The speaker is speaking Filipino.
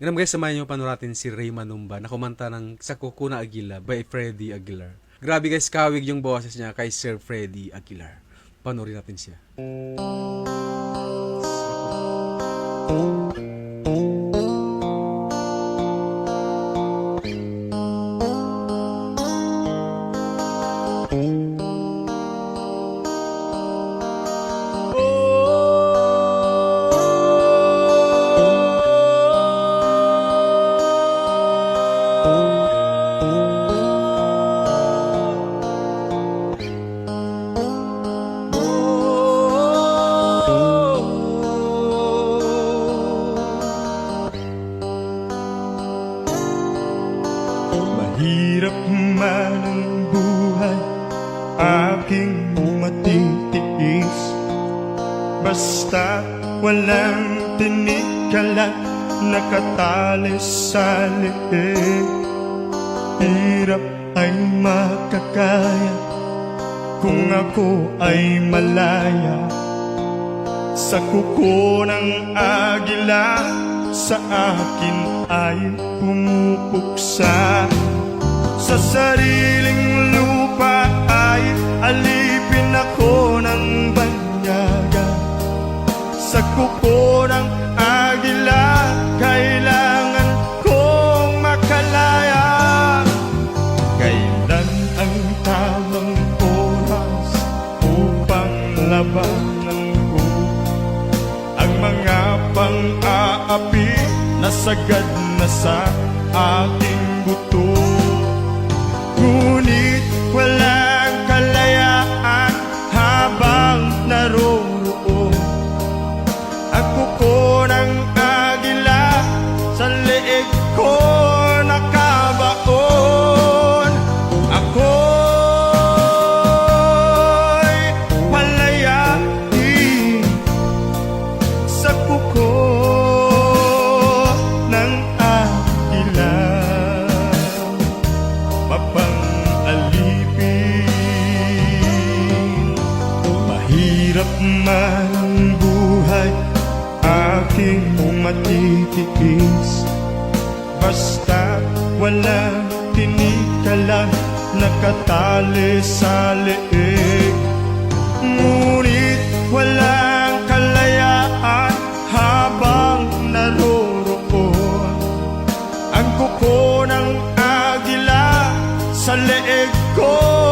Ganun guys, samahan nyo paano natin si Ray Manumba na kumanta ng Sa Kuko na Agila by Freddy Aguilar. Grabe guys, kawig yung boses niya kay Sir Freddy Aguilar. Panoorin natin siya. Mahirap man ang buhay, aking matitiis. Basta walang tinikalang nakatali sa leeg. Hirap ay makakaya kung ako ay malaya. Sa kuko ng agila, sa akin ay pumupuksa. Sa sariling lupa ay alipin ako ng banyaga. Sa kuko ng agila, kailangan kong makalaya. Kailan ang tamang oras upang labanan ko ang mga pang-aapi na sagad na sa aking buto? Ngunit walang kalayaan habang naroroon ang kuko ng agila sa leeg ko nakabaon. Ako'y palayain sa kuko ng agila. Mahirap man ang buhay, aking matitiis. Basta walang tinikalang nakatali sa leeg. Ngunit walang kalayaan habang naroroon ang kuko ng agila sa leeg ko.